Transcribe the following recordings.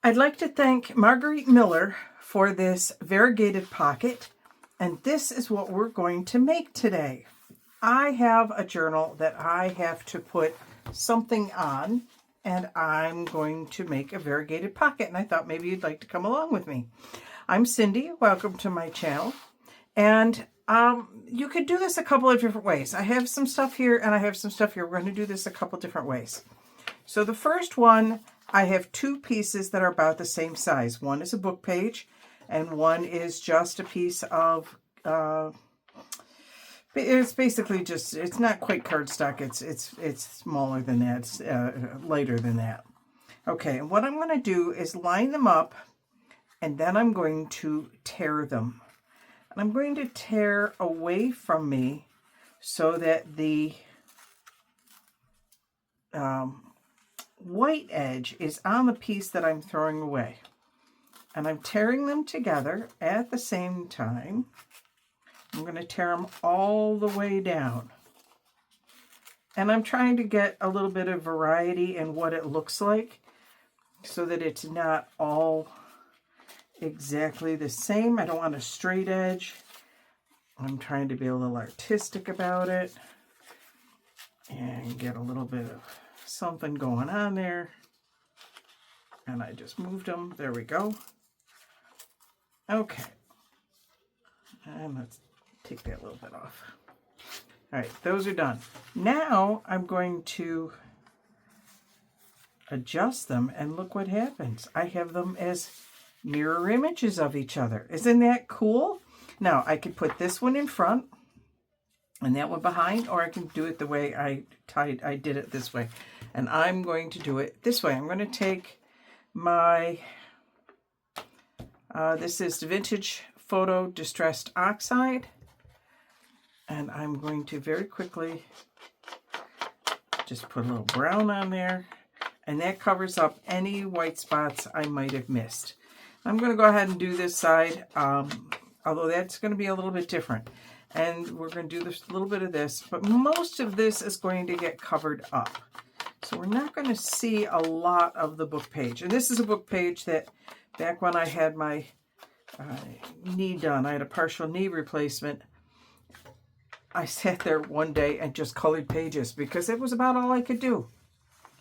I'd like to thank Margarete Miller for this variegated pocket, and this is what we're going to make today. I have a journal that I have to put something on, and I'm going to make a variegated pocket, and I thought maybe you'd like to come along with me. I'm Cindy. Welcome to my channel. And you could do this a couple of different ways. I have some stuff here and I have some stuff here. We're going to do this a couple different ways. So the first one, I have two pieces that are about the same size. One is a book page and one is just a piece of, it's basically just, it's not quite cardstock. It's smaller than that. It's lighter than that. Okay, and what I'm going to do is line them up, and then I'm going to tear them. And I'm going to tear away from me so that the white edge is on the piece that I'm throwing away. And I'm tearing them together at the same time. I'm going to tear them all the way down. And I'm trying to get a little bit of variety in what it looks like so that it's not all exactly the same. I don't want a straight edge. I'm trying to be a little artistic about it and get a little bit of something going on there. And I just moved them. There we go. Okay. And let's take that little bit off. All right, those are done. Now I'm going to adjust them and look what happens. I have them as mirror images of each other. Isn't that cool? Now I could put this one in front and that one behind, or I can do it the way I did it this way. And I'm going to do it this way. I'm going to take my, this is Vintage Photo Distressed Oxide, and I'm going to very quickly just put a little brown on there, and that covers up any white spots I might have missed. I'm going to go ahead and do this side, although that's going to be a little bit different. And we're going to do this, a little bit of this, but most of this is going to get covered up. So we're not going to see a lot of the book page. And this is a book page that back when I had my knee done, I had a partial knee replacement, I sat there one day and just colored pages because it was about all I could do.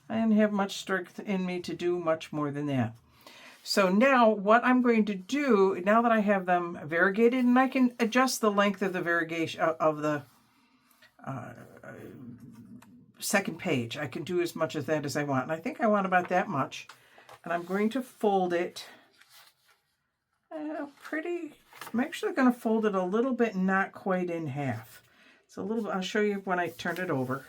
I didn't have much strength in me to do much more than that. So now what I'm going to do, now that I have them variegated, and I can adjust the length of the variegation of the second page. I can do as much of that as I want. And I think I want about that much. And I'm going to fold it I'm actually going to fold it a little bit, not quite in half. It's a little bit, I'll show you when I turn it over.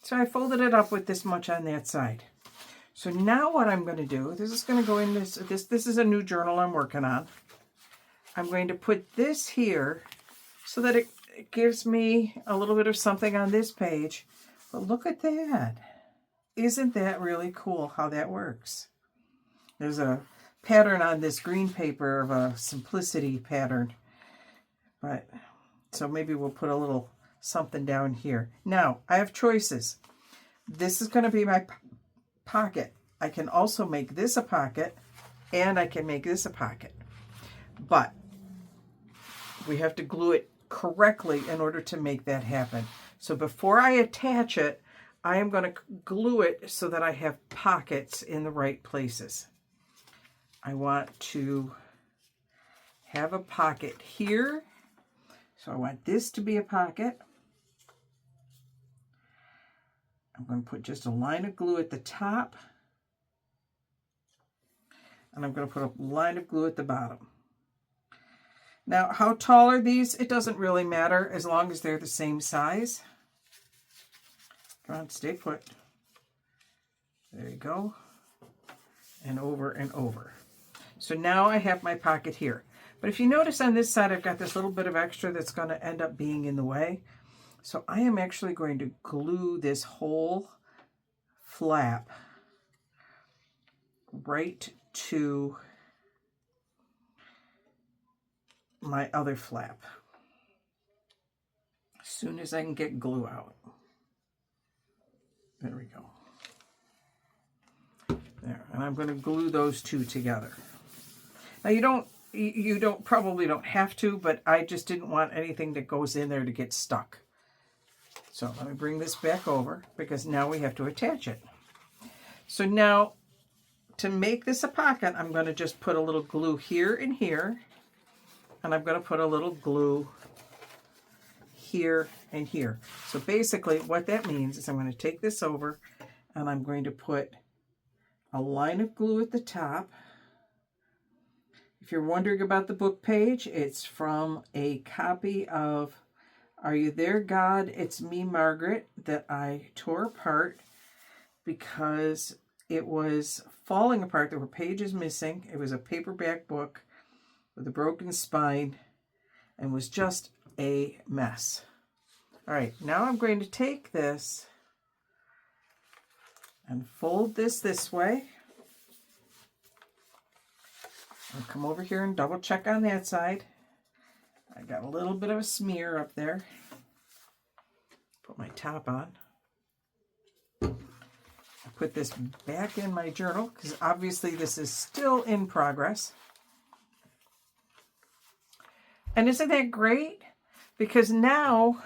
So I folded it up with this much on that side. So now what I'm going to do, this is going to go in this is a new journal I'm working on. I'm going to put this here so that it gives me a little bit of something on this page. But look at that. Isn't that really cool how that works? There's a pattern on this green paper of a simplicity pattern. But so maybe we'll put a little something down here. Now, I have choices. This is going to be my pocket. I can also make this a pocket, and I can make this a pocket. But we have to glue it correctly in order to make that happen. So before I attach it, I am going to glue it so that I have pockets in the right places. I want to have a pocket here. So I want this to be a pocket. I'm going to put just a line of glue at the top. And I'm going to put a line of glue at the bottom. Now, how tall are these? It doesn't really matter as long as they're the same size. Come on, stay put. There you go. And over and over. So now I have my pocket here. But if you notice on this side, I've got this little bit of extra that's going to end up being in the way. So I am actually going to glue this whole flap right to my other flap as soon as I can get glue out. There we go. There, and I'm going to glue those two together. Now you probably don't have to, but I just didn't want anything that goes in there to get stuck. So let me bring this back over because now we have to attach it. So now to make this a pocket, I'm going to just put a little glue here and here, and I'm going to put a little glue here and here. So basically what that means is I'm going to take this over and I'm going to put a line of glue at the top. If you're wondering about the book page, it's from a copy of Are You There, God? It's Me, Margaret, that I tore apart because it was falling apart. There were pages missing. It was a paperback book with a broken spine and was just a mess. All right, now I'm going to take this and fold this way. I'll come over here and double check on that side. I got a little bit of a smear up there. Put my top on. I put this back in my journal because obviously this is still in progress. And isn't that great? Because now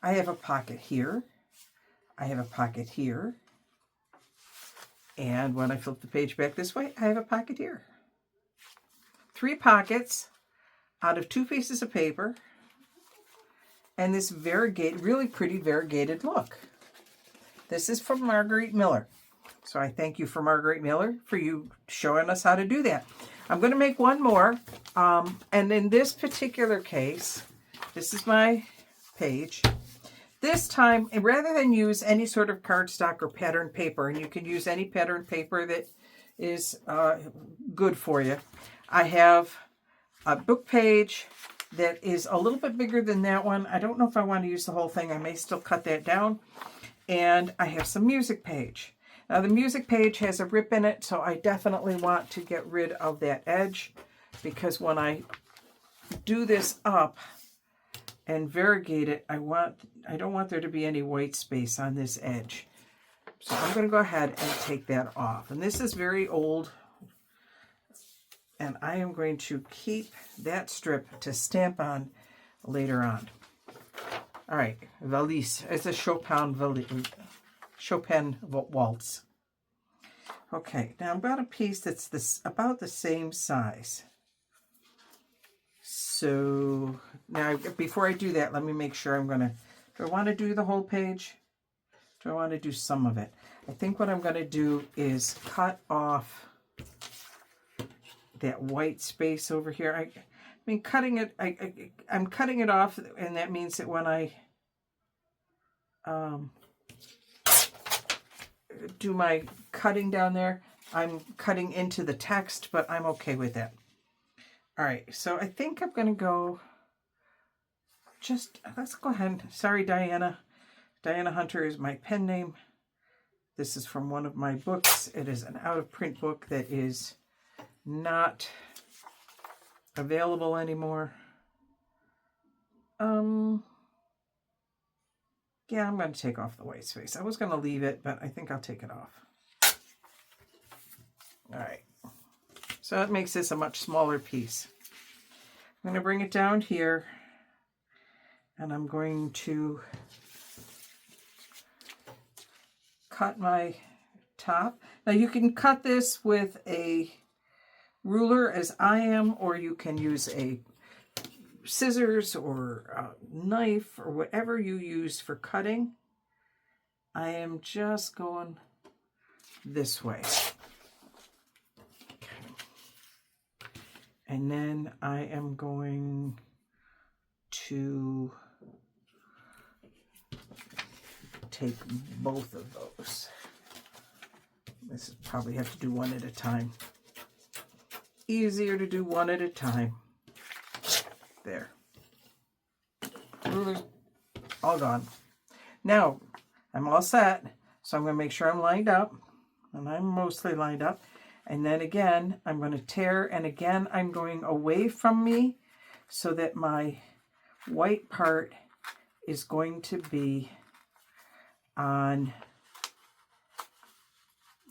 I have a pocket here. I have a pocket here. And when I flip the page back this way, I have a pocket here. 3 pockets out of 2 pieces of paper. And this variegated, really pretty variegated look. This is from Margarete Miller. So I thank you for Margarete Miller for you showing us how to do that. I'm going to make one more. And in this particular case, this is my page. This time, rather than use any sort of cardstock or pattern paper, and you can use any pattern paper that is good for you, I have a book page that is a little bit bigger than that one. I don't know if I want to use the whole thing. I may still cut that down. And I have some music page. Now the music page has a rip in it, so I definitely want to get rid of that edge because when I do this up and variegate it, I don't want there to be any white space on this edge. So I'm going to go ahead and take that off. And this is very old. And I am going to keep that strip to stamp on later on. All right, valise. It's a Chopin waltz. Okay, now I've got a piece that's about the same size. So now before I do that, let me make sure do I want to do the whole page? Do I want to do some of it? I think what I'm going to do is cut off that white space over here. I mean, cutting it, I'm cutting it off, and that means that when I do my cutting down there, I'm cutting into the text, but I'm okay with that. All right, so I think I'm going to go let's go ahead. Sorry, Diana. Diana Hunter is my pen name. This is from one of my books. It is an out-of-print book that is not available anymore. Yeah, I'm going to take off the white space. I was going to leave it, but I think I'll take it off. All right. So that makes this a much smaller piece. I'm going to bring it down here, and I'm going to cut my top. Now you can cut this with a ruler as I am, or you can use a scissors or a knife or whatever you use for cutting. I am just going this way. And then I am going to take both of those. This is probably have to do one at a time. Easier to do one at a time. There. Ruler's all gone. Now, I'm all set, so I'm going to make sure I'm lined up, and I'm mostly lined up. And then again, I'm going to tear, and again, I'm going away from me so that my white part is going to be on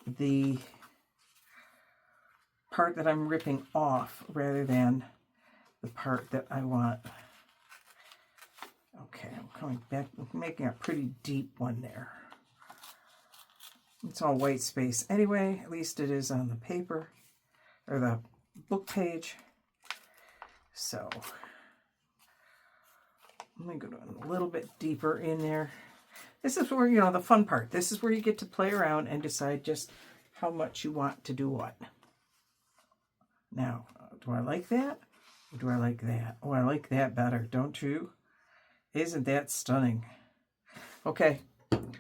the part that I'm ripping off rather than the part that I want. Okay, I'm coming back, making a pretty deep one there. It's all white space anyway, at least it is on the paper or the book page. So let me go a little bit deeper in there. This is where, you know, the fun part. This is where you get to play around and decide just how much you want to do what. Now, do I like that? Or do I like that? Oh, I like that better, don't you? Isn't that stunning? Okay,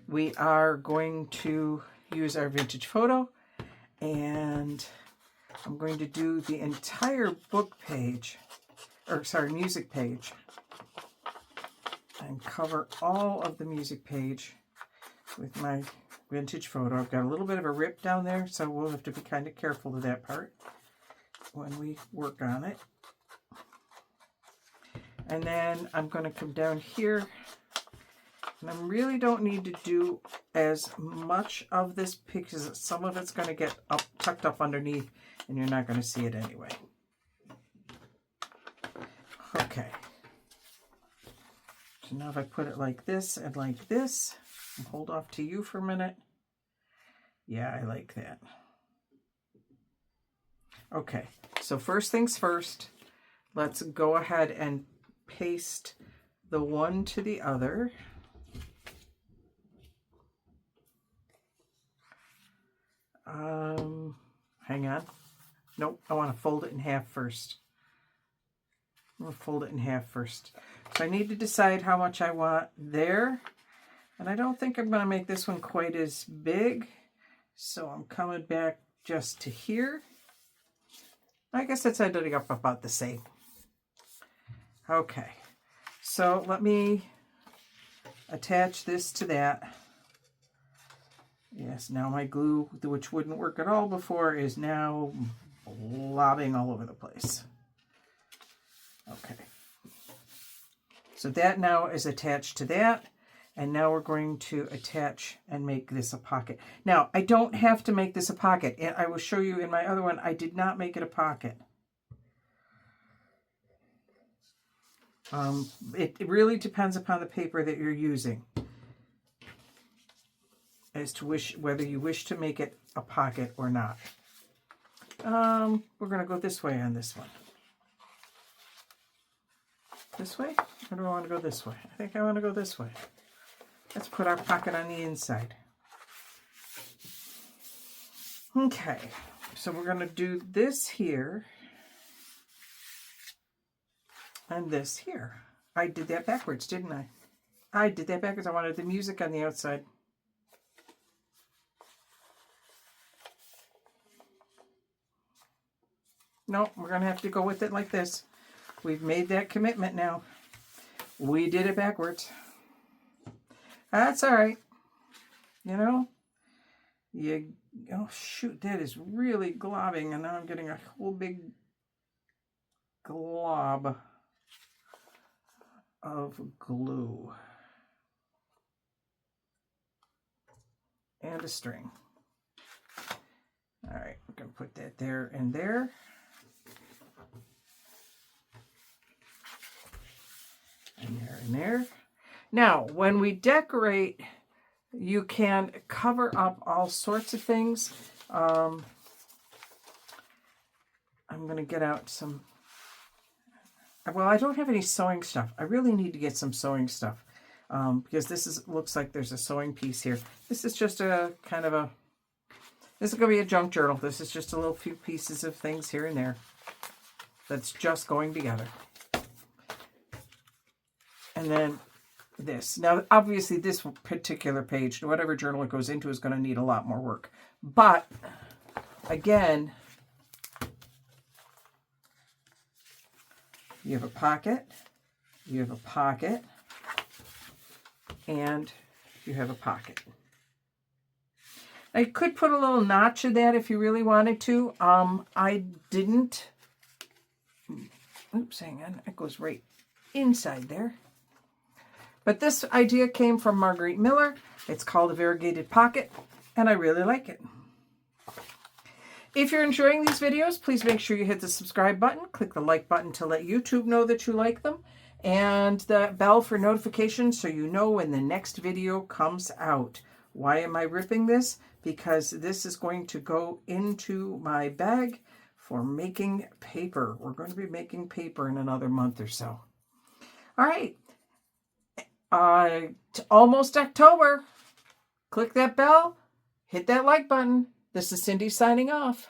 we are going to use our vintage photo, and I'm going to do the entire book page, or sorry, music page, and cover all of the music page with my vintage photo. I've got a little bit of a rip down there, so we'll have to be kind of careful of that part when we work on it. And then I'm going to come down here, and I really don't need to do as much of this because some of it's going to get up, tucked up underneath, and you're not going to see it anyway. Okay. So now if I put it like this and like this, and hold off to you for a minute. Yeah, I like that. Okay, so first things first, let's go ahead and paste the one to the other. Hang on. Nope, I want to fold it in half first. I'm going to fold it in half first. So I need to decide how much I want there. And I don't think I'm going to make this one quite as big. So I'm coming back just to here. I guess it's ending up about the same. Okay, so let me attach this to that. Yes, now my glue, which wouldn't work at all before, is now lobbing all over the place. Okay, so that now is attached to that, and now we're going to attach and make this a pocket. Now, I don't have to make this a pocket, and I will show you in my other one, I did not make it a pocket. It really depends upon the paper that you're using as to whether you wish to make it a pocket or not. We're going to go this way on this one. This way? Or do I want to go this way? I think I want to go this way. Let's put our pocket on the inside. Okay, so we're going to do this here and this here. I did that backwards, didn't I? I did that backwards. I wanted the music on the outside. No, we're going to have to go with it like this. We've made that commitment now. We did it backwards. That's all right. You know, oh shoot, that is really globbing, and now I'm getting a whole big glob of glue and a string. All right, I'm going to put that there and there. And there and there. Now, when we decorate, you can cover up all sorts of things. I'm going to get out some... Well, I don't have any sewing stuff. I really need to get some sewing stuff because this looks like there's a sewing piece here. This is just a kind of a... This is going to be a junk journal. This is just a little few pieces of things here and there that's just going together. And then this. Now, obviously, this particular page, whatever journal it goes into, is going to need a lot more work. But, again, you have a pocket, you have a pocket, and you have a pocket. I could put a little notch of that if you really wanted to. I didn't. Oops, hang on. It goes right inside there. But this idea came from Margarete Miller. It's called a variegated pocket, and I really like it. If you're enjoying these videos, please make sure you hit the subscribe button, click the like button to let YouTube know that you like them, and the bell for notifications so you know when the next video comes out. Why am I ripping this? Because this is going to go into my bag for making paper. We're going to be making paper in another month or so. All right. Almost October. Click that bell. Hit that like button. This is Cindy signing off.